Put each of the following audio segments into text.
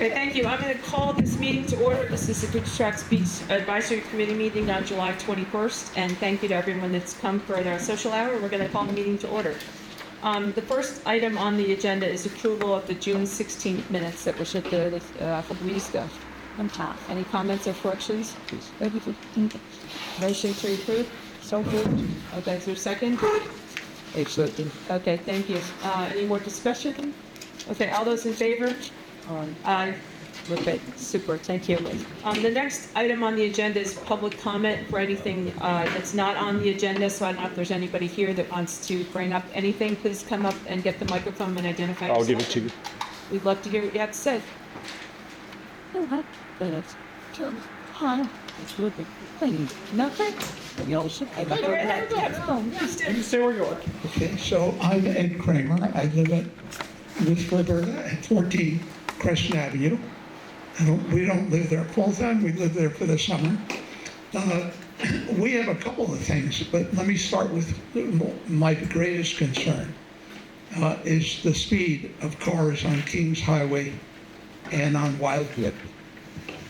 Okay, thank you. I'm going to call this meeting to order. This is the Goose Beach Advisory Committee meeting on July 21st, and thank you to everyone that's come for their social hour. We're going to call the meeting to order. The first item on the agenda is approval of the June 16th minutes that were circulated for Louisa. Any comments or corrections? Motion to approve? So moved. Okay, is there a second? Okay, thank you. Any more discussion? Okay, all those in favor? Aye. Okay, super, thank you. The next item on the agenda is public comment for anything that's not on the agenda, so I don't know if there's anybody here that wants to bring up anything. Please come up and get the microphone and identify yourself. I'll give it to you. We'd love to hear what you have to say. Nothing? You say where you are. Okay, so I'm Ed Kramer. I live at West Roberta at 14 Crescent Avenue. We don't live there full time. We live there for the summer. We have a couple of things, but let me start with my greatest concern is the speed of cars on Kings Highway and on Wildwood.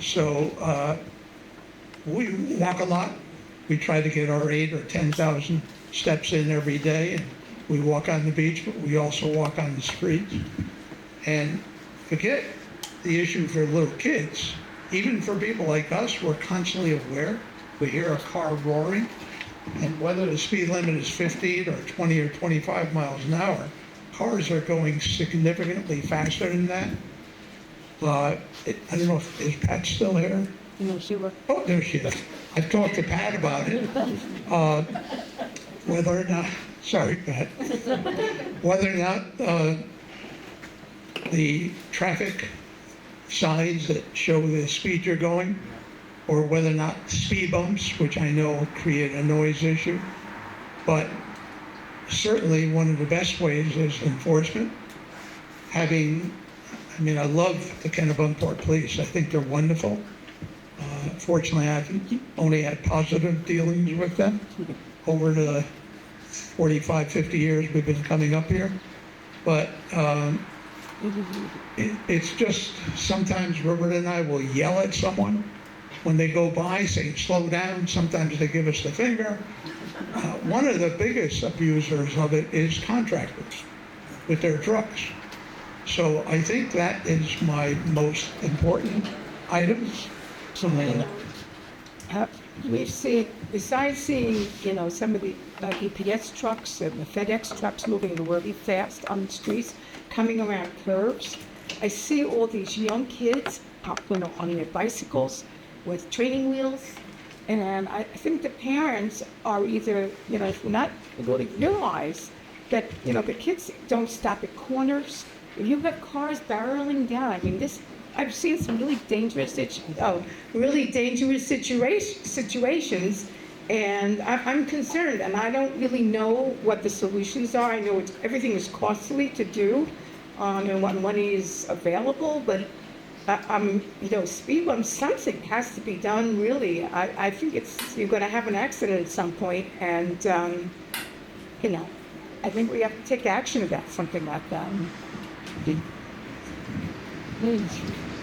So we walk a lot. We try to get our 8,000 or 10,000 steps in every day. And we walk on the beach, but we also walk on the streets. And forget the issue for little kids. Even for people like us, we're constantly aware. We hear a car roaring, and whether the speed limit is 15 or 20 or 25 miles an hour, cars are going significantly faster than that. I don't know is Pat still here? Oh, there she is. I've talked to Pat about it. Whether or not, sorry, Pat, whether or not the traffic signs that show the speed you're going, or whether or not speed bumps, which I know create a noise issue. But certainly one of the best ways is enforcement. I love the Kennebunkport police. I think they're wonderful. Fortunately, I've only had positive dealings with them over the 45, 50 years we've been coming up here. But it's just sometimes Robert and I will yell at someone when they go by, saying, slow down. Sometimes they give us the finger. One of the biggest abusers of it is contractors with their trucks. So I think that is my most important items. We've seen, besides seeing, some of the UPS trucks and the FedEx trucks moving really fast on the streets, coming around curves, I see all these young kids on their bicycles with training wheels, and I think the parents are either, not really realize that, the kids don't stop at corners. You have cars barreling down. I've seen some really dangerous situations, and I'm concerned, and I don't really know what the solutions are. I know everything is costly to do, and what money is available, but speed bumps, something has to be done, really. I think you're going to have an accident at some point, and, I think we have to take action about something like that.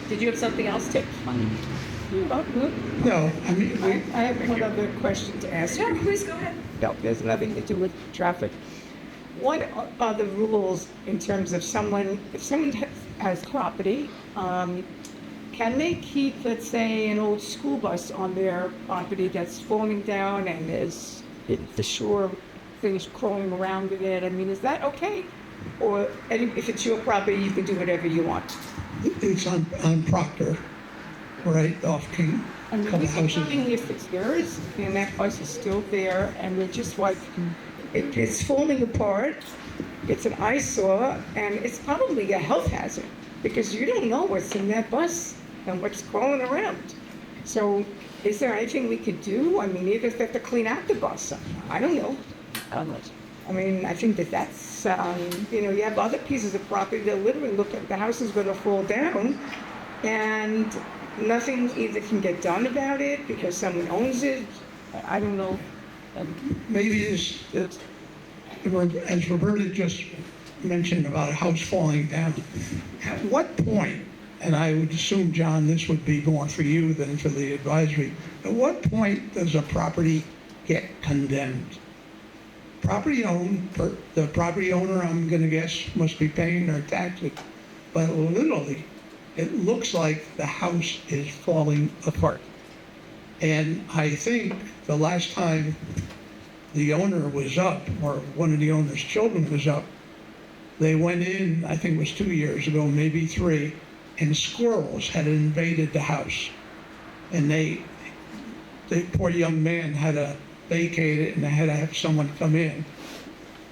Did you have something else, Tip? No, I have one other question to ask you. Yeah, please go ahead. No, there's nothing to do with traffic. What are the rules in terms of if someone has property, can they keep, let's say, an old school bus on their property that's falling down and there's the shore things crawling around in it? Is that okay? Or if it's your property, you can do whatever you want? it's on Proctor, right off King. And the reason if it's yours, and that bus is still there, and we're just like, it's falling apart, it's an eyesore, and it's probably a health hazard, because you don't know what's in that bus and what's crawling around. So is there anything we could do? Either if they have to clean out the bus, I don't know. I think that's, you have other pieces of property that literally look like the house is going to fall down, and nothing either can get done about it because someone owns it. I don't know. Maybe as Roberta just mentioned about a house falling down, at what point and I would assume, John, this would be more for you than for the advisory. At what point does a property get condemned? The property owner, I'm going to guess, must be paying their taxes, but literally, it looks like the house is falling apart. And I think the last time the owner was up, or one of the owner's children was up, they went in, I think it was 2 years ago, maybe 3, and squirrels had invaded the house. And the poor young man had to vacate it and they had to have someone come in.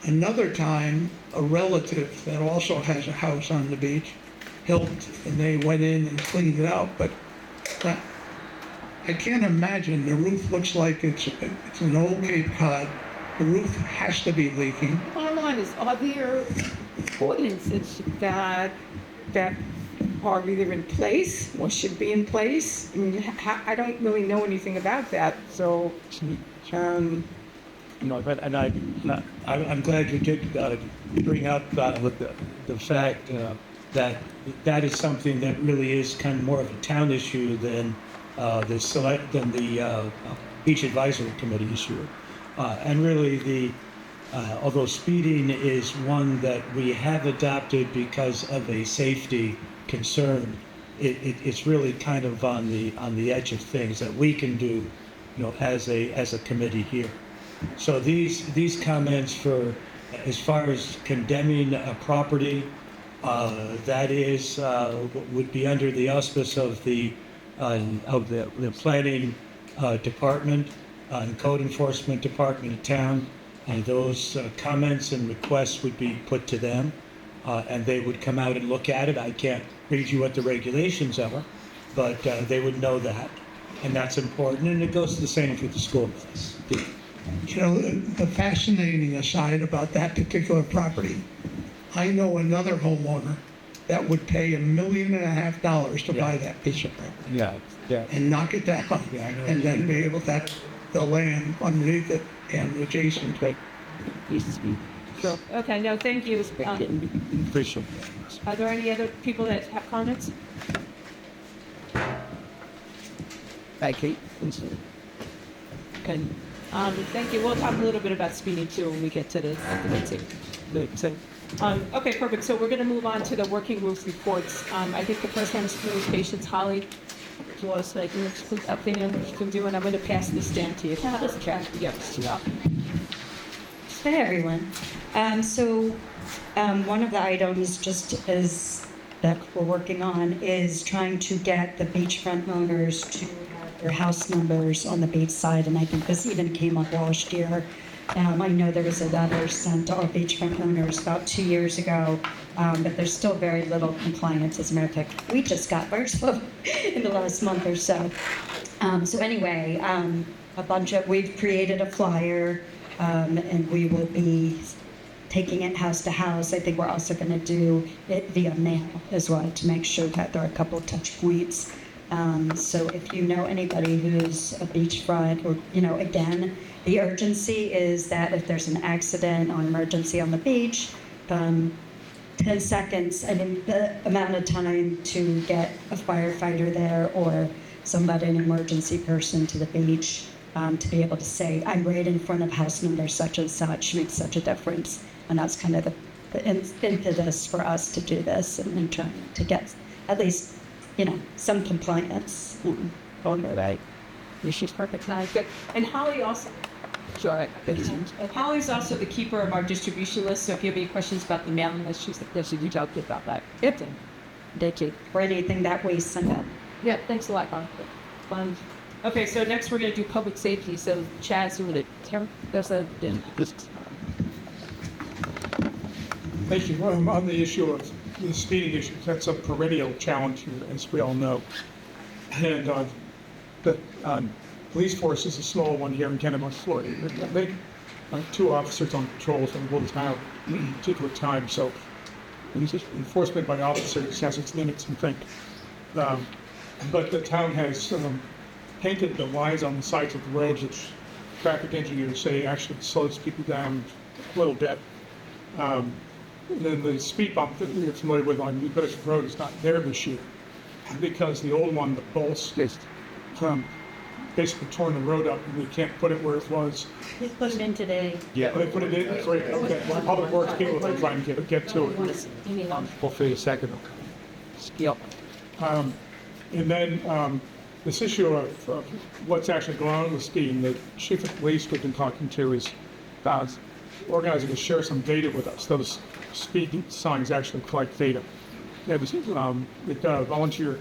Another time, a relative that also has a house on the beach helped, and they went in and cleaned it out. But I can't imagine. The roof looks like it's an old Cape Cod. The roof has to be leaking. Bottom line is, are there ordinances that are either in place or should be in place? I mean, I don't really know anything about that, so, No, but, and I'm glad you did bring up the fact that is something that really is kind of more of a town issue than the beach advisory committee issue. And really, although speeding is one that we have adopted because of a safety concern, it's really kind of on the edge of things that we can do, as a committee here. So these comments for as far as condemning a property, that is would be under the auspice of the planning department and code enforcement department of town, and those comments and requests would be put to them, and they would come out and look at it. I can't read you what the regulations are, but they would know that, and that's important, and it goes the same for the school bus. The fascinating aside about that particular property, I know another homeowner that would pay $1.5 million to buy that piece of property. Yeah. And knock it down, and then be able to have the land underneath it and adjacent to it. So, okay, no, thank you. Appreciate Are there any other people that have comments? Thank you. Okay. Thank you. We'll talk a little bit about speeding too when we get to the okay, perfect. So we're going to move on to the working group reports. I think the first one is communications. Holly, was like, update on what you can do, and I'm going to pass this down to you. Let's chat. Yes. Hi, everyone. One of the items just is that we're working on is trying to get the beachfront owners to have their house numbers on the beach side, and I think this even came up last year. I know there was a letter sent to all beachfront owners about 2 years ago, but there's still very little compliance. As a matter of fact, we just got ours in the last month or so. We've created a flyer, and we will be taking it house to house. I think we're also going to do it via mail as well to make sure that there are a couple of touch points. So if you know anybody who's a beachfront, or, again, the urgency is that if there's an accident or emergency on the beach, 10 seconds, the amount of time to get a firefighter there or an emergency person to the beach, to be able to say, I'm right in front of house number such and such, makes such a difference. And that's kind of the impetus for us to do this and trying to get at least, some compliance. Right. She's perfect. Nice. Good. And Holly also. Sure. Holly's also the keeper of our distribution list, so if you have any questions about the mailing list, she's reach out to about that. Yep. Thank you. For anything that we send out. Yeah, thanks a lot, Holly. Fun. Okay, so next we're going to do public safety. So Chaz, you want to there's a Thank you. On the issue of the speeding issues, that's a perennial challenge here, as we all know. And the police force is a small one here in Kennebuck, Florida. They 2 officers on patrol from the whole town at a particular time, so enforcement by officers has its limits, I think. But the town has painted the lines on the sides of the roads, which traffic engineers say actually slows people down a little bit. And then the speed bump that we're familiar with on New Bedford Road is not there this year. because the old one, the bolts, basically torn the road up, and we can't put it where it was. Just put it in today. Oh, they put it in, great, okay. Well, Public Works people are trying to get to it. We'll figure a second. Yep. And then this issue of what's actually going on with speeding, the chief of police we've been talking to is organizing to share some data with us. Those speed signs actually collect data. We've got a volunteer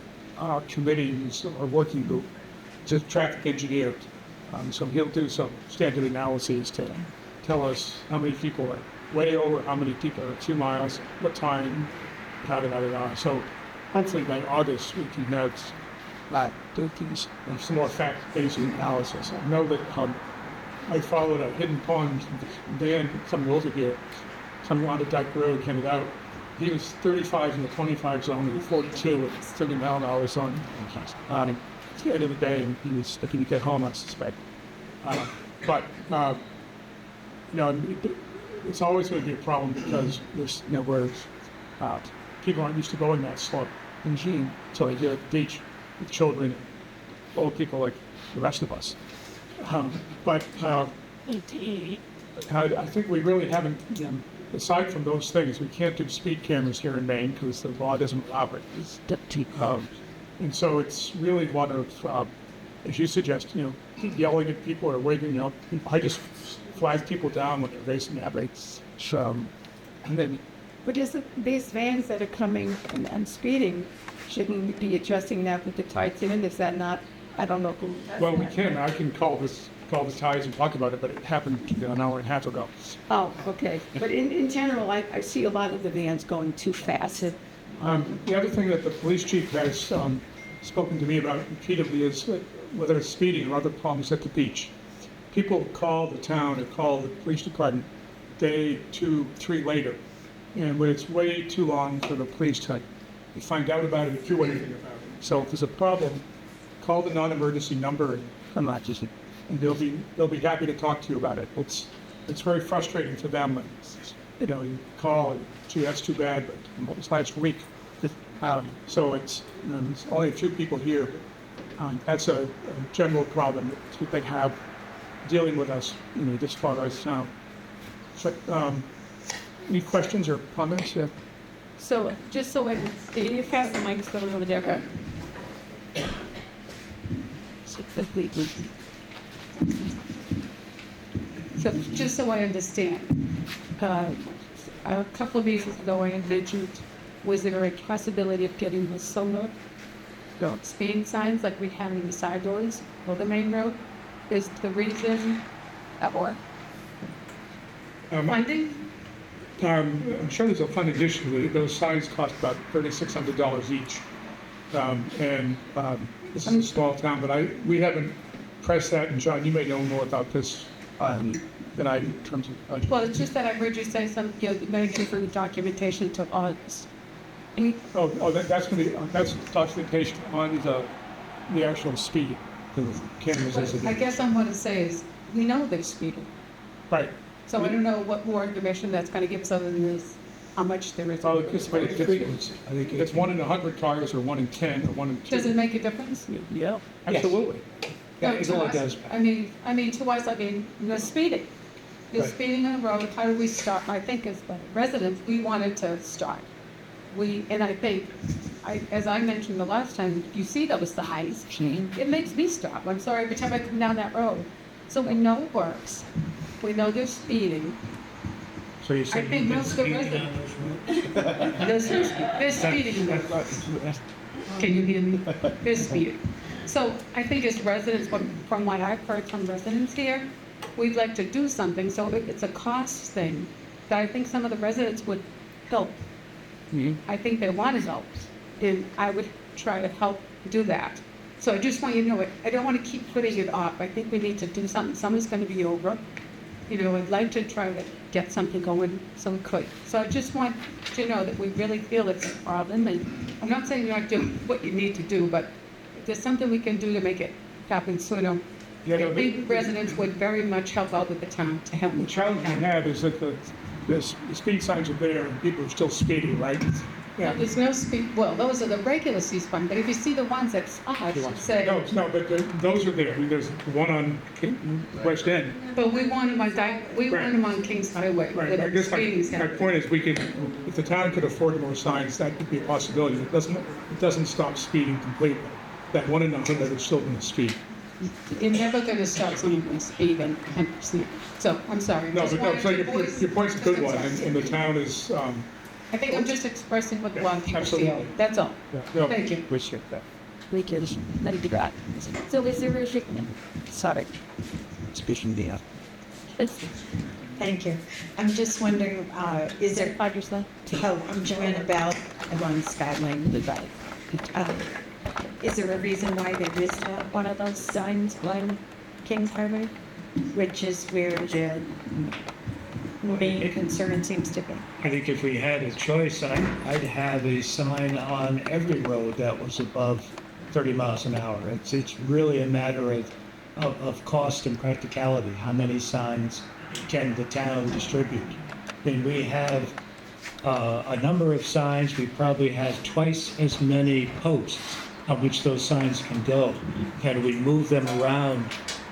committee who's our working group, just traffic engineer. So he'll do some standard analyses to tell us how many people are way over, how many people are 2 miles, what time, So hopefully by August we can have some more fact-based analysis. I know that I followed a hidden pond van coming over here, coming on the Dyke Road, came out. He was 35 in the 25 zone, and 42 at 30 mile an hour zone. At the end of the day, and he was looking to get home, I suspect. It's always going to be a problem because there's where people aren't used to going that slow. So you're at the beach with children, old people like the rest of us. I think we really haven't, aside from those things, we can't do speed cameras here in Maine because the law doesn't allow it. And so it's really one of, as you suggest, keep yelling at people or waving, I just flag people down when they're racing at rates. And then, But isn't these vans that are coming and speeding, shouldn't we be adjusting that with the tights in? Is that not, I don't know who. well, we can, I can call the ties and talk about it, but it happened an hour and a half ago. Oh, okay. But in general, I see a lot of the vans going too fast. The other thing that the police chief has spoken to me about repeatedly is whether it's speeding or other problems at the beach. People call the town or call the police department day 2, 3 later, and when it's way too long for the police to find out about it and do anything about it. So if there's a problem, call the non-emergency number and they'll be happy to talk to you about it. It's very frustrating for them. You call and, gee, that's too bad, but it was last week. So it's there's only a few people here. That's a general problem that they have dealing with us, this far as now. Any questions or comments? Yeah. So just so I can see, you have the mics going over there. So just so I understand, a couple of meetings ago I envisioned, was there a possibility of getting the solar speeding signs like we have in the side doors or the main road? Is the reason or funding? I'm sure there's a funding issue. Those signs cost about $3,600 each. This is a small town, but we haven't pressed that. And John, you may know more about this than I in terms of. Well, it's just that I heard you say something, you're going to for the documentation to August. That's going to be that's documentation on the actual speed. The cameras as it I is. guess I want to say is, we know they're speeding. Right. So I don't know what more information that's going to give us other than this, how much there is. Well, I think it's 1 in 100 cars, or 1 in 10, or 1 in 2. Does it make a difference? Yeah. Absolutely. Yeah, No, it to really us. does. I mean, to us, the speeding. The Right. speeding on the road, how do we stop? I think as residents, we wanted to start. And I think, as I mentioned the last time, you see those signs, it makes me stop. I'm sorry, every time I come down that road. So we know it works. We know they're speeding. So you're I saying think most of the residents, they're speeding. Can you hear me? They're speeding. So I think as residents, from what I've heard from residents here, we'd like to do something. So if it's a cost thing, that I think some of the residents would help. I think they want to help, and I would try to help do that. So I just want you to know, I don't want to keep putting it off. I think we need to do something. Summer's going to be over. I'd like to try to get something going so we could. So I just want to know that we really feel it's a problem. And I'm not saying you're not doing what you need to do, but if there's something we can do to make it happen sooner, I think residents would very much help out with the town to help. The challenge we have is that the speed signs are there and people are still speeding, right? Yeah. There's no speed, well, those are the regular C-spine, but if you see the ones that flash, it say, No, but those are there. I mean, there's one on West End. but we want them on, we want them on Kings Highway. Right, where I the guess speeding's my happening. point is, we could, if the town could afford more signs, that could be a possibility. It doesn't stop speeding completely. That 1 in 100 is still in the street. You're never gonna stop someone speeding, 100%. So, I'm sorry. No, Just but no, wanted so to your voice- point's a good I'm one, sorry. and the town is, I think I'm just expressing what a lot of people Absolutely. feel, that's all. no, Thank you. Appreciate that. Leakage, letting the God. So is there a, sorry. Speaking the, Thank you. I'm just wondering, is there, Find yourself. oh, I'm Joanna Bell, I'm on Skyline. Is there a reason why there is not one of those signs on Kings Highway? Which is where the main concern seems to be. I think if we had a choice, I'd have a sign on every road that was above 30 miles an hour. It's really a matter of cost and practicality. How many signs can the town distribute? I mean, we have a number of signs. We probably have twice as many posts on which those signs can go. Can we move them around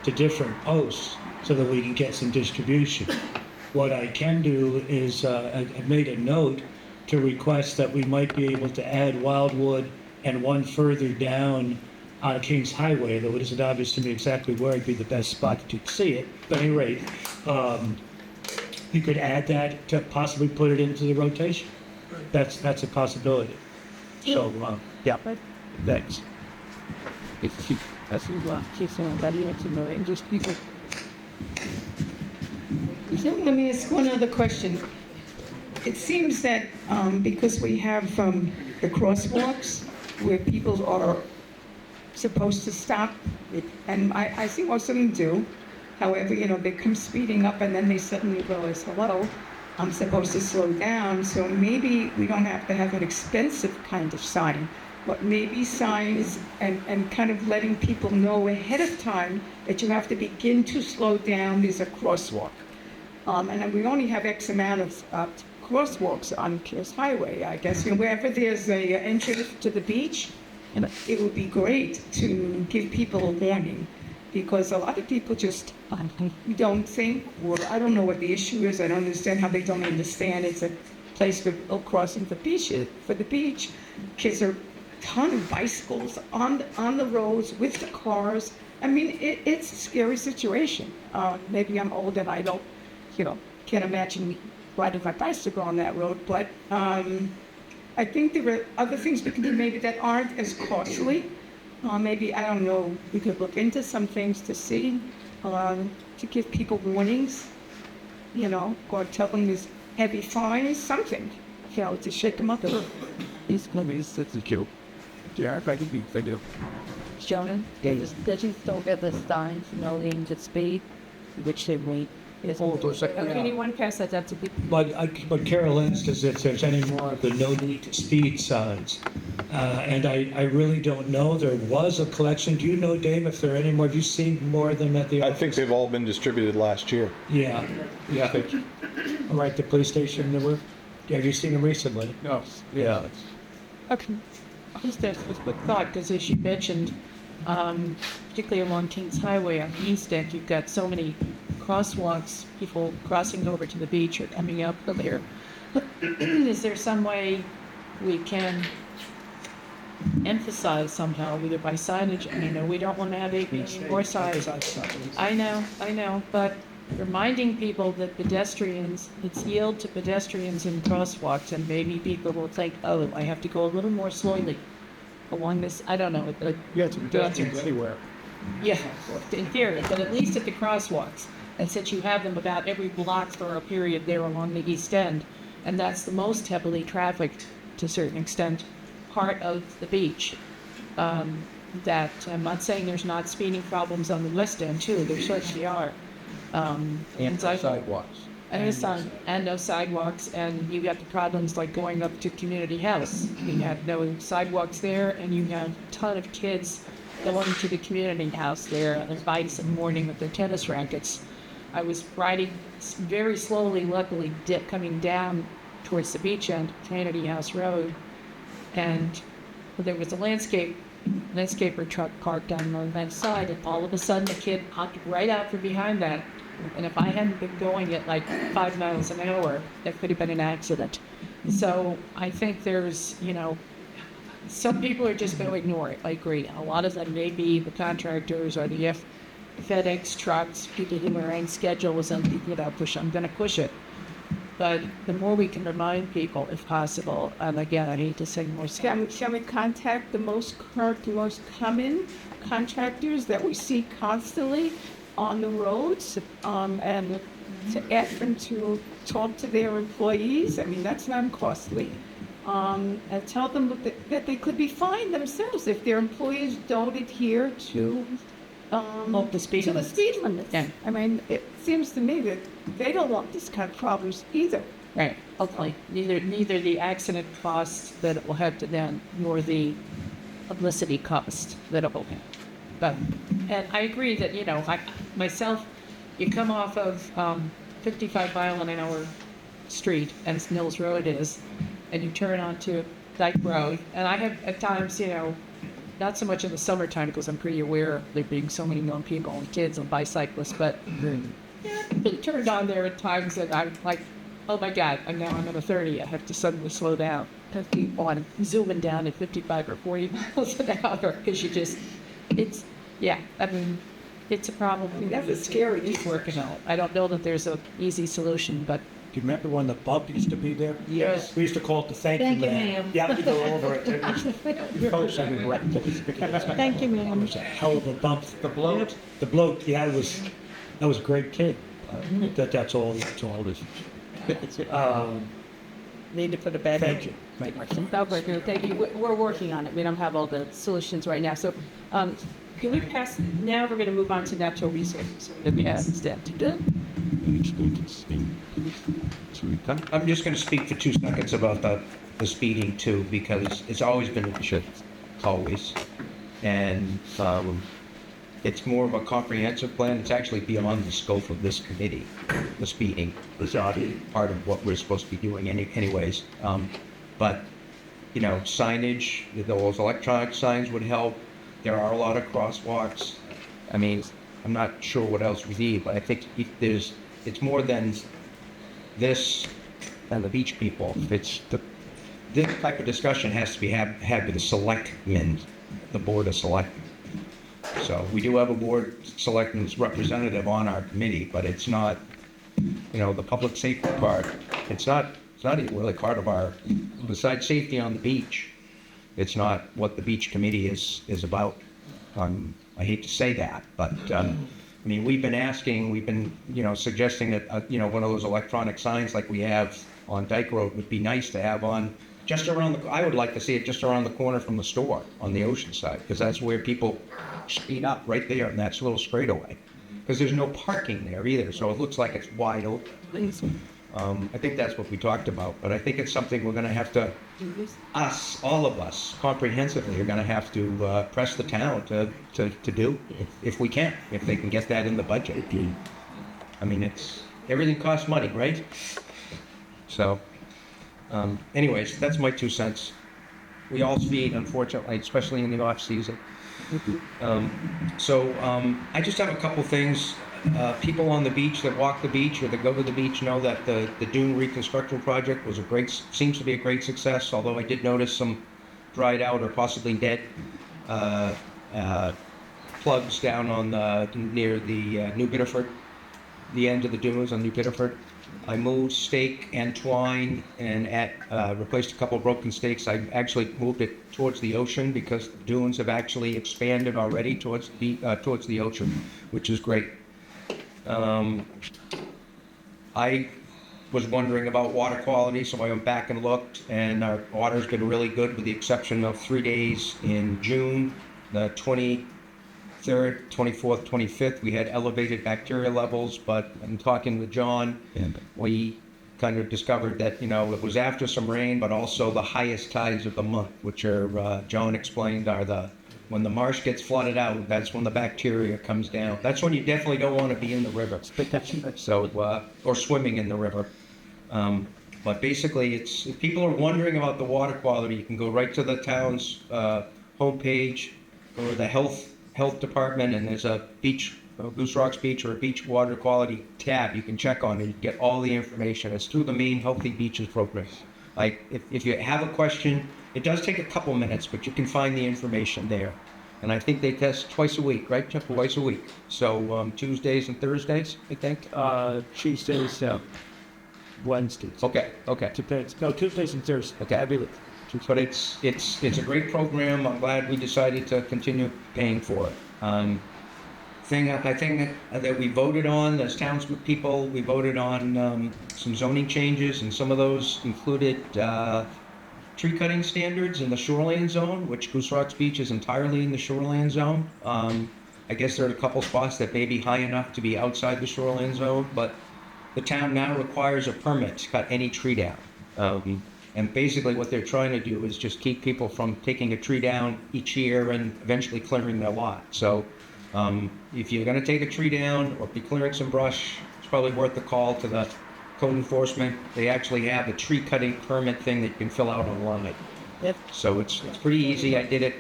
to different posts so that we can get some distribution? What I can do is, I've made a note to request that we might be able to add Wildwood and one further down on Kings Highway, though it isn't obvious to me exactly where would be the best spot to see it. But at any rate, you could add that to possibly put it into the rotation. That's a possibility. So, yeah, thanks. That's what keeps on that you to know and just people. Let me ask one other question. It seems that because we have the crosswalks where people are supposed to stop, and I see most of them do. However, they come speeding up and then they suddenly realize, hello, I'm supposed to slow down. So maybe we don't have to have an expensive kind of sign, but maybe signs and kind of letting people know ahead of time that you have to begin to slow down. There's a crosswalk. And then we only have X amount of crosswalks on Pierce Highway, I guess. Wherever there's a entrance to the beach, it would be great to give people a warning, because a lot of people just don't think, or I don't know what the issue is. I don't understand how they don't understand it's a place for people crossing the beach. For the beach, kids are ton of bicycles on the roads with the cars. I mean, it's a scary situation. Maybe I'm old and I don't, can't imagine riding my bicycle on that road, but I think there are other things we can do maybe that aren't as costly. Maybe, I don't know, we could look into some things to see, to give people warnings, or tell them there's heavy fines, something, to shake them up a little. These movies, that's a joke. Yeah, I think they do. Shonen, they just don't get the signs, knowing the speed, which they read. Hold on a second. Anyone pass that down to people? But Carol asked us if there's any more of the no need to speed signs. And I really don't know. There was a collection. Do you know, Dave, if there are any more? Have you seen more of them at the I office? think they've all been distributed last year. Yeah. All right, the police station, there were? Have you seen them recently? No. Yeah. Okay. Just a quick thought, because as you mentioned, particularly along Kings Highway on the east end, you've got so many crosswalks, people crossing over to the beach or coming up from there. Is there some way we can emphasize somehow, either by signage? I mean, we don't want to have any more signs. I know, but reminding people that pedestrians, it's yield to pedestrians in crosswalks, and maybe people will think, oh, I have to go a little more slowly along this, I don't know. Yeah, it's pedestrians anywhere. Yeah, in theory, but at least at the crosswalks. And since you have them about every block for a period there along the east end, and that's the most heavily trafficked, to a certain extent, part of the beach, that I'm not saying there's not speeding problems on the west end too, there certainly are. And sidewalks. And no sidewalks, and you got the problems like going up to Community House. You have no sidewalks there, and you have a ton of kids going to the Community House there on their bikes in the morning with their tennis rackets. I was riding very slowly, luckily, coming down towards the beach end, Community House Road, and there was a landscaper truck parked on that side, and all of a sudden the kid hopped right out from behind that. And if I hadn't been going at like 5 miles an hour, there could have been an accident. So I think there's, some people are just going to ignore it. I agree. A lot of them may be the contractors or the FedEx trucks, people who are on schedules and, I'm going to push it. But the more we can remind people, if possible, and again, I hate to say more. Shall we contact the most common contractors that we see constantly on the roads, and to ask them to talk to their employees? I mean, that's not costly. And tell them that they could be fined themselves if their employees don't adhere to The speed to the limits. speed limits. Yeah. I mean, it seems to me that they don't want this kind of problems either. Right, hopefully. Neither the accident costs that it will have to them, nor the publicity cost that it will have. But, and I agree that, myself, you come off of 55 mile an hour street, as Mills Road is, and you turn onto Dyke Road, and I have at times, not so much in the summertime because I'm pretty aware of there being so many young people and kids and bicyclists, but it turned on there at times that I'm like, oh my God, I'm at a 30. I have to suddenly slow down. Because people are zooming down at 55 or 40 miles an hour because it's a problem. I mean, that's a scary Keep working on it. I don't know that there's an easy solution, but Do you remember when the bump used to be there? Yes. We used to call it the thank you man. Yeah, we go over it. Folks, I mean, Thank you, ma'am. It was a hell of a bump. The bloke, yeah, that was a great kid. That's all it is. need to put a bed. Thank you. Thank you. We're working on it. We don't have all the solutions right now. So, can we pass? Now we're going to move on to natural resources. I'm just going to speak for 2 seconds about the speeding too, because it's always been an issue, always. And it's more of a comprehensive plan. It's actually beyond the scope of this committee. The speeding is already part of what we're supposed to be doing anyways. But, signage, those electronic signs would help. There are a lot of crosswalks. I mean, I'm not sure what else we need, but I think it's more than this and the beach people. This type of discussion has to be had with the selectmen, the board of selectmen. So we do have a board selectmen's representative on our committee, but it's not, the public safety part. It's not even really part of our, besides safety on the beach. It's not what the beach committee is about. I hate to say that, but we've been suggesting that one of those electronic signs like we have on Dyke Road would be nice to have on just around I would like to see it just around the corner from the store on the ocean side, because that's where people speed up right there in that little straightaway. Because there's no parking there either, so it looks like it's wide open. I think that's what we talked about, but I think it's something we're going to have to, all of us, comprehensively, are going to have to press the town to do, if we can, if they can get that in the budget. Everything costs money, right? So, anyways, that's my 2 cents. We all speed, unfortunately, especially in the off season. I just have a couple things. People on the beach that walk the beach or that go to the beach know that the dune reconstruction project seems to be a great success, although I did notice some dried out or possibly dead plugs down on near the New Biddeford, the end of the dunes on New Biddeford. I moved stake and twine and replaced a couple of broken stakes. I actually moved it towards the ocean because the dunes have actually expanded already towards the ocean, which is great. I was wondering about water quality, so I went back and looked, and our water's been really good with the exception of 3 days in June, the 23rd, 24th, 25th. We had elevated bacteria levels, but in talking with John, we kind of discovered that, it was after some rain, but also the highest tides of the month, which are, John explained, are when the marsh gets flooded out, that's when the bacteria comes down. That's when you definitely don't want to be in the river. So, or swimming in the river. But basically, if people are wondering about the water quality, you can go right to the town's homepage or the health department, and there's a Goose Rocks Beach or a beach water quality tab you can check on, and you get all the information. It's through the Maine Healthy Beaches program. Like, if you have a question, it does take a couple minutes, but you can find the information there. And I think they test twice a week, right, Jeff? Twice a week. So Tuesdays and Thursdays, I think. Tuesdays, Wednesdays. Okay. Depends. No, Tuesdays and Thursdays. Okay. I believe. But it's a great program. I'm glad we decided to continue paying for it. I think that we voted on as townspeople, we voted on some zoning changes, and some of those included tree cutting standards in the shoreline zone, which Goose Rocks Beach is entirely in the shoreline zone. I guess there are a couple spots that may be high enough to be outside the shoreline zone, but the town now requires a permit to cut any tree down. And basically what they're trying to do is just keep people from taking a tree down each year and eventually clearing their lot. So if you're going to take a tree down or be clearing some brush, it's probably worth the call to the code enforcement. They actually have a tree cutting permit thing that you can fill out online. Yep. So it's pretty easy. I did it.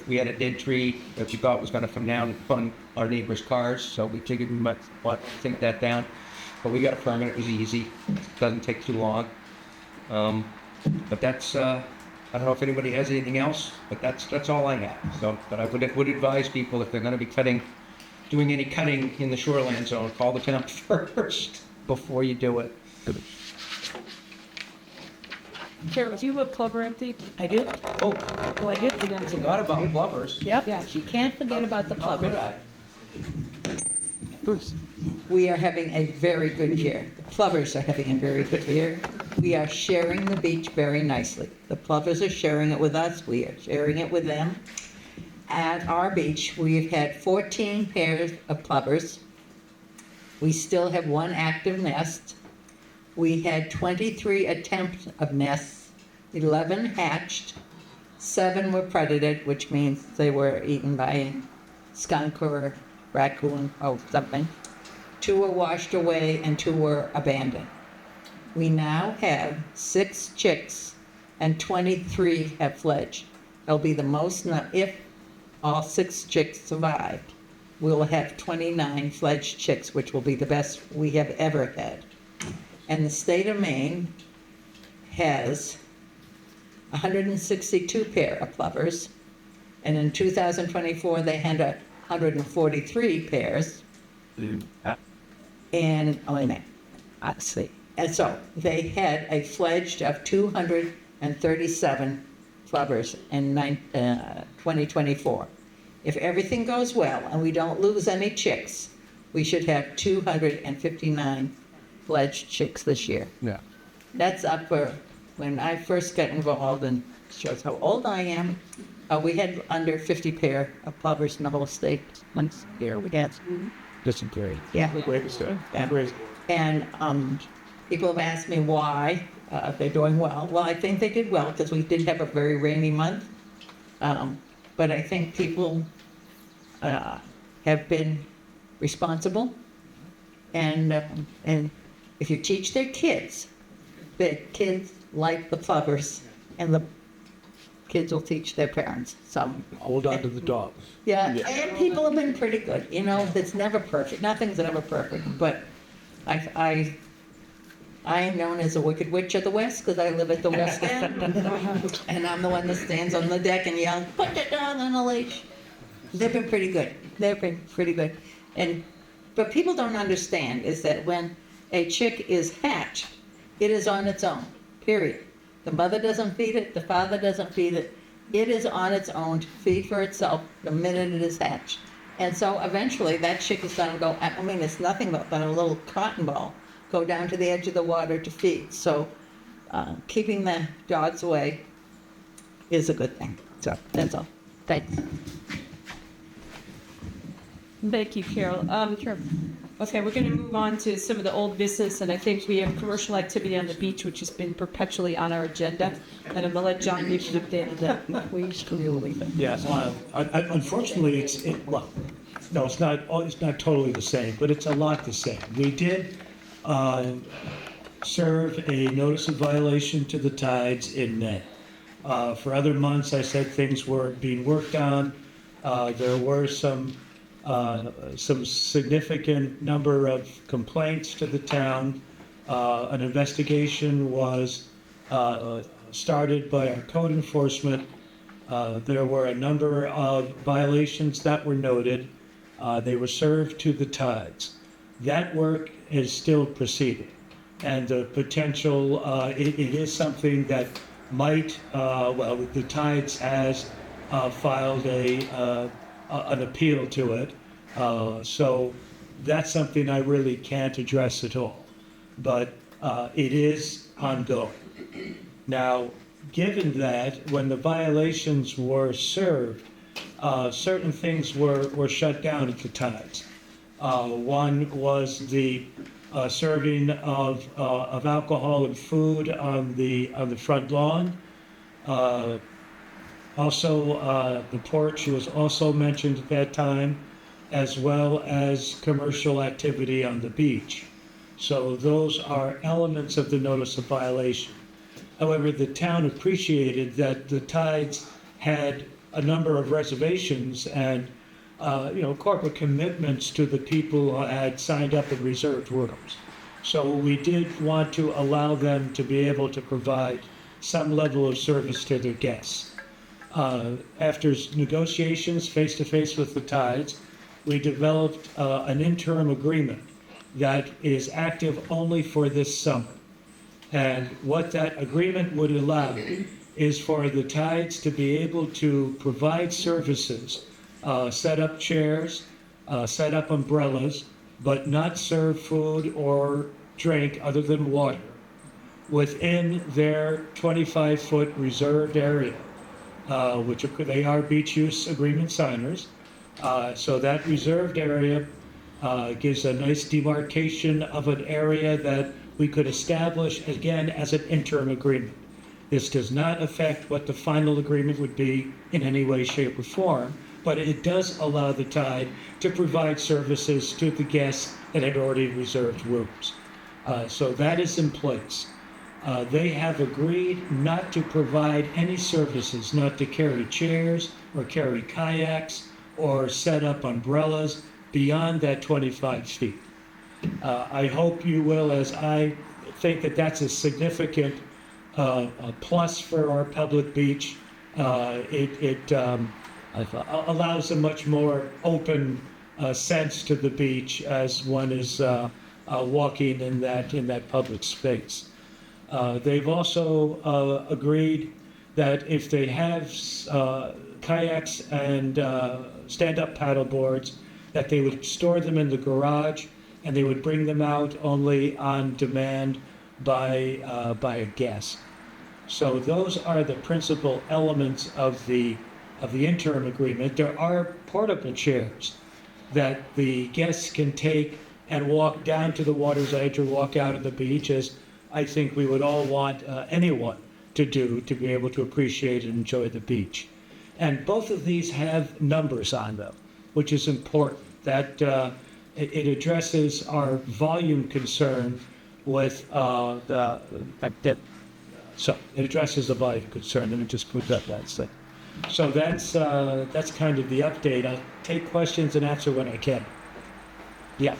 We had a dead tree that we thought was going to come down on our neighbors' cars, so we figured we might want to take that down. But we got a permit. It was easy. Doesn't take too long. But that's I don't know if anybody has anything else, but that's all I have. So, but I would advise people, if they're going to be doing any cutting in the shoreline zone, call the town first before you do it. Carol, do you have a plumber empty? I do. Oh, well, I did forget. Forgot about plumbers. Yep. Yes, you can't forget about the plumbers. Bruce. We are having a very good year. The Plovers are having a very good year. We are sharing the beach very nicely. The Plovers are sharing it with us. We are sharing it with them. At our beach, we've had 14 pairs of Plovers. We still have one active nest. We had 23 attempts of nests. 11 hatched. 7 were predated, which means they were eaten by a skunk or a raccoon or something. 2 were washed away and 2 were abandoned. We now have 6 chicks and 23 have fledged. It'll be the most, if all 6 chicks survived, we'll have 29 fledged chicks, which will be the best we have ever had. And the state of Maine has 162 pair of plovers, and in 2024 they had 143 pairs. And let's see. And so they had a fledged of 237 plovers in 2024. If everything goes well and we don't lose any chicks, we should have 259 fledged chicks this year. Yeah. That's up for when I first got involved, and shows how old I am. We had under 50 pair of plovers in the whole state. Once a year we had. Dysentery. Yeah. Yeah. And people have asked me why they're doing well. Well, I think they did well because we did have a very rainy month. But I think people have been responsible. And if you teach their kids, the kids like the plovers, and the kids will teach their parents. So Hold on to the dogs. yeah, and people have been pretty good. You know, it's never perfect. Nothing's ever perfect. But I am known as a wicked witch of the West because I live at the West End. And I'm the one that stands on the deck and yells, "Put the dog on the leash." They've been pretty good. They've been pretty good. But people don't understand is that when a chick is hatched, it is on its own, period. The mother doesn't feed it, the father doesn't feed it. It is on its own to feed for itself the minute it is hatched. And so eventually that chick is going to go, I mean, it's nothing but a little cotton ball, go down to the edge of the water to feed. So keeping the dogs away is a good thing. So that's all. Thanks. Thank you, Carol. Sure. Okay, we're going to move on to some of the old business, and I think we have commercial activity on the beach, which has been perpetually on our agenda. And I'm going to let John give you the update of that. Please, Yes, unfortunately, it's not totally the same, but it's a lot the same. We did serve a notice of violation to the tides in May. For other months, I said things were being worked on. There were some significant number of complaints to the town. An investigation was started by our code enforcement. There were a number of violations that were noted. They were served to the tides. That work is still proceeding, and the potential, it is something that might, the tides has filed an appeal to it. So that's something I really can't address at all, but it is ongoing. Now, given that, when the violations were served, certain things were shut down at the tides. One was the serving of alcohol and food on the front lawn. Also, the porch was also mentioned at that time, as well as commercial activity on the beach. So those are elements of the notice of violation. However, the town appreciated that the tides had a number of reservations and, corporate commitments to the people who had signed up and reserved rooms. So we did want to allow them to be able to provide some level of service to their guests. After negotiations face-to-face with the tides, we developed an interim agreement that is active only for this summer. And what that agreement would allow is for the tides to be able to provide services, set up chairs, set up umbrellas, but not serve food or drink other than water within their 25-foot reserved area, which they are beach use agreement signers. So that reserved area gives a nice demarcation of an area that we could establish again as an interim agreement. This does not affect what the final agreement would be in any way, shape, or form, but it does allow the tide to provide services to the guests that had already reserved rooms. So that is in place. They have agreed not to provide any services, not to carry chairs or carry kayaks or set up umbrellas beyond that 25 feet. I hope you will, as I think that that's a significant a plus for our public beach. It allows a much more open sense to the beach as one is walking in that public space. They've also agreed that if they have kayaks and stand-up paddle boards, that they would store them in the garage and they would bring them out only on demand by a guest. So those are the principal elements of the interim agreement. There are portable chairs that the guests can take and walk down to the water's edge or walk out of the beach, as I think we would all want anyone to do to be able to appreciate and enjoy the beach. And both of these have numbers on them, which is important. That it addresses our volume concern with so it addresses the volume concern. Let me just put that thing. So that's kind of the update. I'll take questions and answer when I can. Yeah.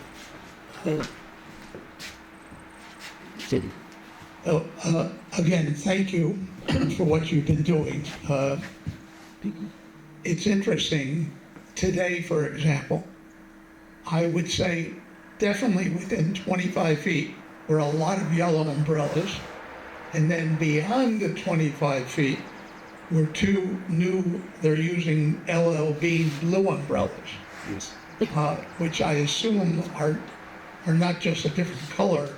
Again, thank you for what you've been doing. It's interesting. Today, for example, I would say definitely within 25 feet were a lot of yellow umbrellas. And then beyond the 25 feet were two new, they're using LLB blue umbrellas. Yes. Which I assume are not just a different color,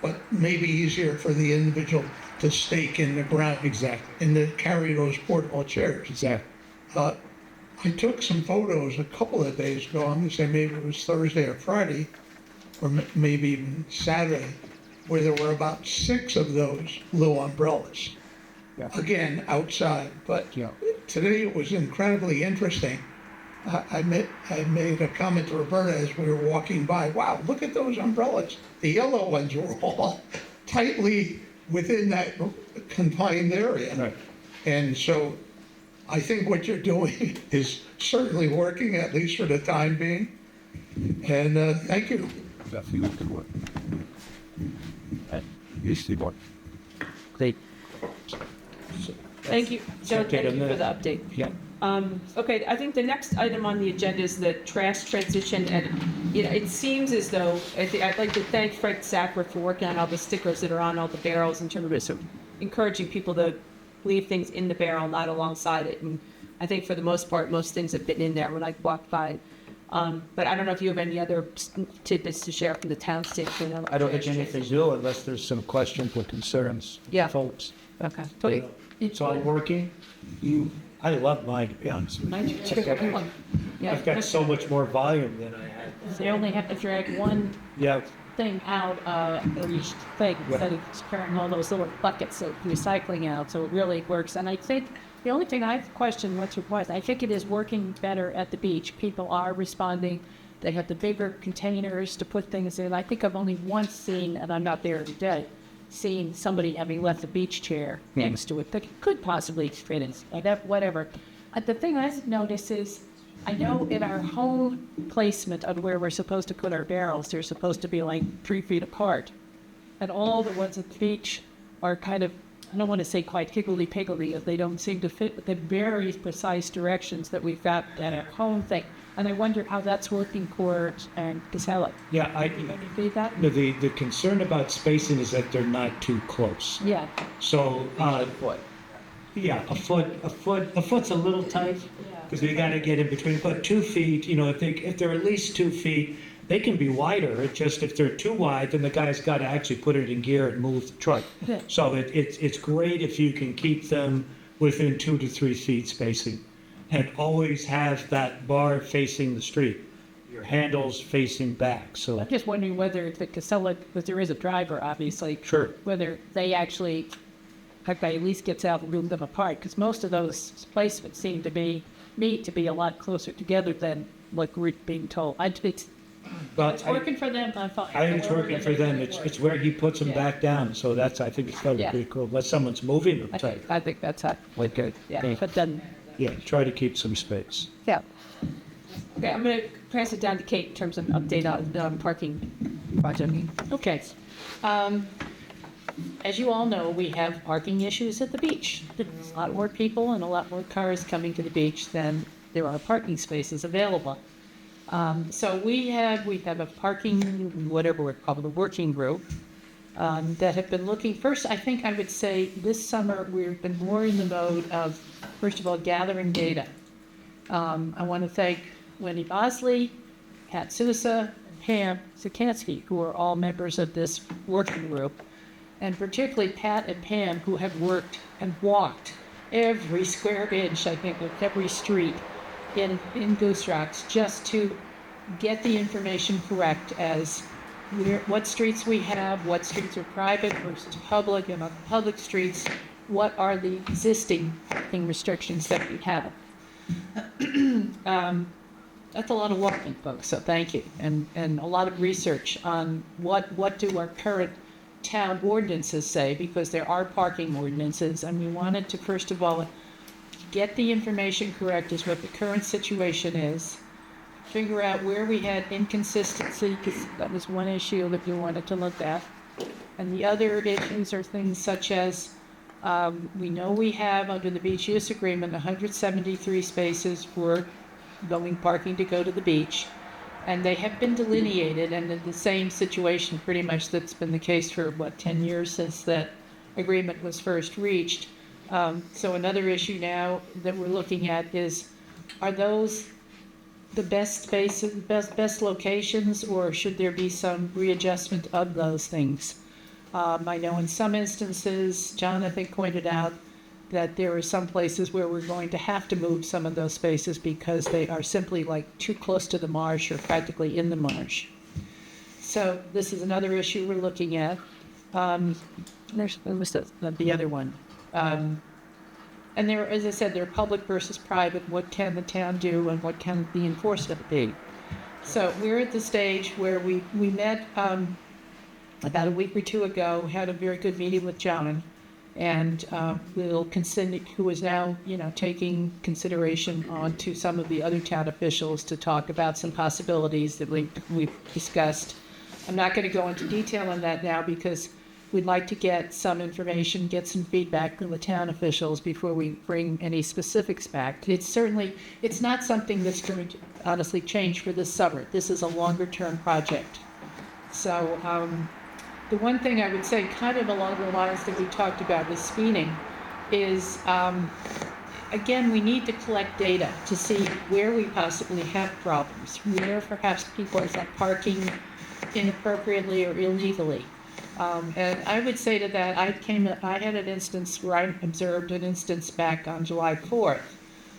but maybe easier for the individual to stake in the ground. Exactly. And to carry those portable chairs. Exactly. I took some photos a couple of days ago. I'm going to say maybe it was Thursday or Friday, or maybe even Saturday, where there were about 6 of those blue umbrellas. Yeah. Again, outside. But Yeah. today it was incredibly interesting. I made a comment to Roberta as we were walking by. Wow, look at those umbrellas. The yellow ones were all tightly within that confined area. Right. And so I think what you're doing is certainly working, at least for the time being. And thank you. Definitely good work. Yes, they want. Thank you, Joe, Update thank you on for that. the update. Yeah. Okay, I think the next item on the agenda is the trash transition, and, you know, it seems as though, I'd like to thank Fred Sackler for working on all the stickers that are on all the barrels in terms of encouraging people to leave things in the barrel, not alongside it, and I think for the most part, most things have been in there when I walked by. But I don't know if you have any other tidbits to share from the town standpoint. I don't think anything new unless there's some questions or concerns. Yeah. Folks. Okay. It's all working. I love mine, to be honest with you. Yeah. I've got so much more volume than I had. They only have to drag one Yeah, thing out of each thing instead of carrying all those little buckets of recycling out, so it really works. And I think the only thing I've questioned once or twice, I think it is working better at the beach. People are responding. They have the bigger containers to put things in. I think I've only once seen, and I'm not there every day, seen somebody having left a beach chair next to it that could possibly fit in, whatever. The thing I've noticed is, I know in our home placement of where we're supposed to put our barrels, they're supposed to be like 3 feet apart. And all the ones at the beach are kind of, I don't want to say quite higgledy-piggledy, as they don't seem to fit the very precise directions that we've got at our home thing. And I wonder how that's working for Casella. yeah, Any feedback? the concern about spacing is that they're not too close. Yeah. So, yeah, a foot's a little tight, because you gotta get in between, but 2 feet, if they're at least 2 feet, they can be wider. It's just if they're too wide, then the guy's gotta actually put it in gear and move the truck. Yeah. So it's great if you can keep them within 2 to 3 feet spacing, and always have that bar facing the street, your handles facing back, so. I'm just wondering whether the Casella, because there is a driver, obviously. Sure. Whether they actually, at least gets out and move them apart, because most of those placements seem to be, a lot closer together than what we're being told. It's working for them, I'm fine. I think it's working for them. It's where he puts them Yeah. back down, so I think it's probably Yeah. pretty cool, unless someone's moving them. I think that's how, Okay. yeah, but then, Yeah, try to keep some space. yeah. Okay, I'm going to pass it down to Kate in terms of update on the parking project. Okay. As you all know, we have parking issues at the beach. There's a lot more people and a lot more cars coming to the beach than there are parking spaces available. So we have a parking, whatever we're called, a working group that have been looking. First, I think I would say this summer we've been more in the mode of, first of all, gathering data. I want to thank Wendy Bosley, Pat Sousa, Pam Zakansky, who are all members of this working group, and particularly Pat and Pam, who have worked and walked every square inch, I think, of every street in Goose Rocks, just to get the information correct as what streets we have, what streets are private versus public, and on public streets, what are the existing parking restrictions that we have. That's a lot of walking, folks, so thank you. And a lot of research on what do our current town ordinances say, because there are parking ordinances, and we wanted to, first of all, get the information correct as what the current situation is, figure out where we had inconsistency, because that was one issue that we wanted to look at. And the other issues are things such as, we know we have, under the beach use agreement, 173 spaces for going parking to go to the beach. And they have been delineated, and in the same situation pretty much that's been the case for, 10 years since that agreement was first reached. So another issue now that we're looking at is, are those the best spaces, best locations, or should there be some readjustment of those things? I know in some instances, John, I think, pointed out that there are some places where we're going to have to move some of those spaces because they are simply like too close to the marsh or practically in the marsh. So this is another issue we're looking at. There's the other one. And there, as I said, there are public versus private. What can the town do and what can the enforcement be? So we're at the stage where we met about a week or two ago, had a very good meeting with John, and we'll consider, who is now, taking consideration on to some of the other town officials to talk about some possibilities that we've discussed. I'm not going to go into detail on that now because we'd like to get some information, get some feedback from the town officials before we bring any specifics back. It's not something that's going to honestly change for this summer. This is a longer-term project. So the one thing I would say, kind of along the lines that we talked about with speeding, is, again, we need to collect data to see where we possibly have problems, where perhaps people are parking inappropriately or illegally. And I would say to that, I had an instance where I observed an instance back on July 4th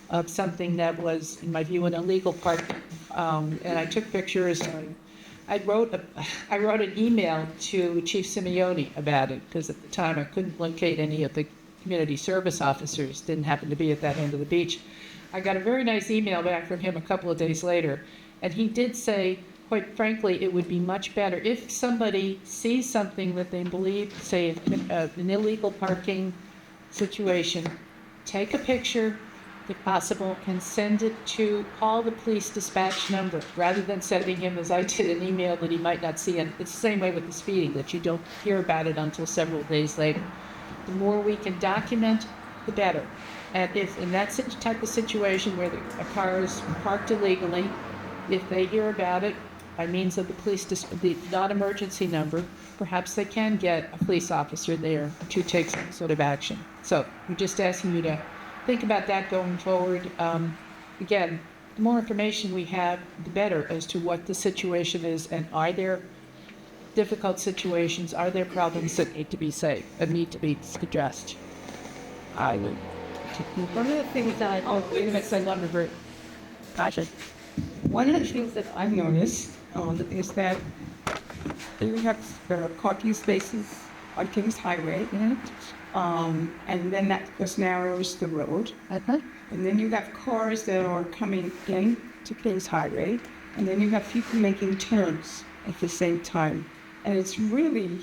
of something that was, in my view, an illegal parking. And I took pictures. I wrote an email to Chief Simeone about it because at the time I couldn't locate any of the community service officers, didn't happen to be at that end of the beach. I got a very nice email back from him a couple of days later, and he did say, quite frankly, it would be much better if somebody sees something that they believe, say, an illegal parking situation, take a picture, if possible, and send it to, call the police dispatch number, rather than sending him, as I did, an email that he might not see. And it's the same way with the speeding, that you don't hear about it until several days later. The more we can document, the better. And if in that type of situation where a car is parked illegally, if they hear about it by means of the non-emergency number, perhaps they can get a police officer there to take some sort of action. So we're just asking you to think about that going forward. Again, the more information we have, the better as to what the situation is, and are there difficult situations, are there problems that need to be addressed. I would. One of the things that one of the things that I've noticed is that we have parking spaces on Kings Highway, and then that just narrows the road. And then you have cars that are coming in to Kings Highway, and then you have people making turns at the same time. And it's really,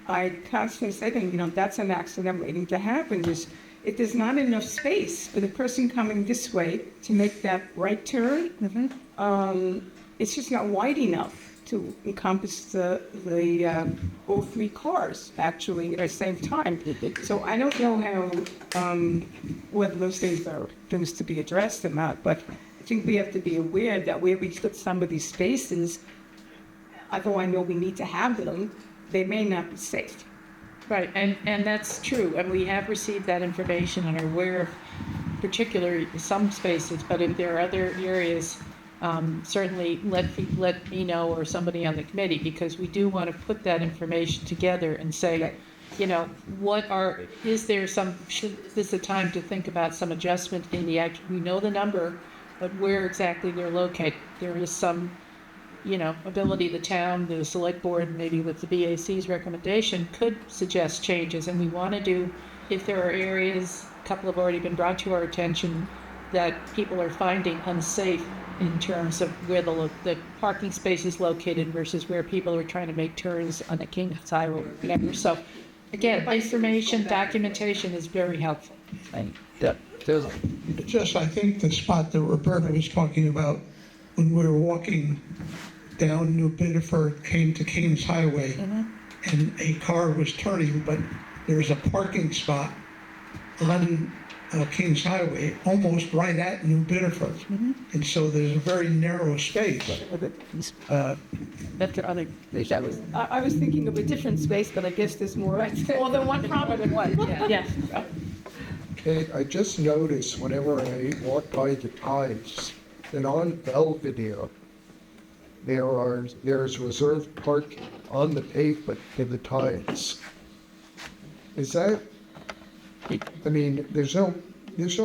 I constantly say to them, that's an accident waiting to happen. There's not enough space for the person coming this way to make that right turn. It's just not wide enough to encompass all three cars actually at the same time. So I don't know how whether those things are things to be addressed or not, but I think we have to be aware that where we put some of these spaces, although I know we need to have them, they may not be safe. Right, and that's true, and we have received that information and are aware of particularly some spaces, but if there are other areas, certainly let me know or somebody on the committee, because we do want to put that information together and say, is this a time to think about some adjustment in the act? We know the number, but where exactly they're located. There is some ability the town, the select board, maybe with the BAC's recommendation, could suggest changes. And we want to do, if there are areas, a couple have already been brought to our attention, that people are finding unsafe in terms of where the parking space is located versus where people are trying to make turns on the King's Highway or whatever. So, again, information, documentation is very helpful. It's just, I think the spot that Roberta was talking about when we were walking down New Bedford, came to Kings Highway, and a car was turning, but there's a parking spot on Kings Highway, almost right at New Bedford. And so there's a very narrow space. I was thinking of a different space, but I guess there's more than one problem than one. Yeah. Okay, I just noticed whenever I walk by the Tides that on Belvedere, there's reserved parking on the pavement in the Tides. Is that, I mean, there's no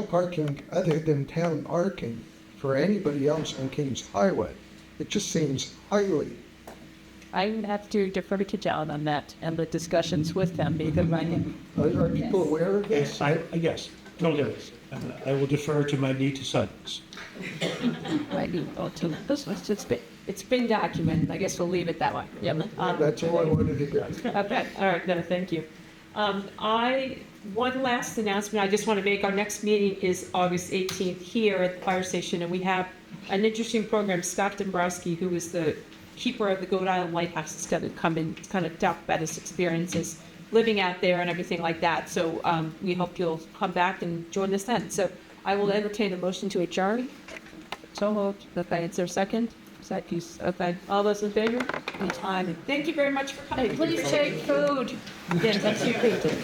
parking other than town parking for anybody else on Kings Highway. It just seems highly. I would have to defer to John on that and the discussions with them, because Are people aware of this? Yes, totally is. I will defer to my need to sons. It's been documented. I guess we'll leave it that way. Yep. That's all I wanted to do. Okay, all right, no, thank you. One last announcement I just want to make. Our next meeting is August 18th here at the fire station, and we have an interesting program. Scott Dombrowski, who is the keeper of the Goat Island Lighthouse, is going to come and kind of talk about his experiences living out there and everything like that. So we hope you'll come back and join us then. So I will entertain a motion to adjourn. So moved. Okay, is there a second? Second. Okay, all those in favor? Time. Thank you very much for coming. Please take food. Yes, that's your food.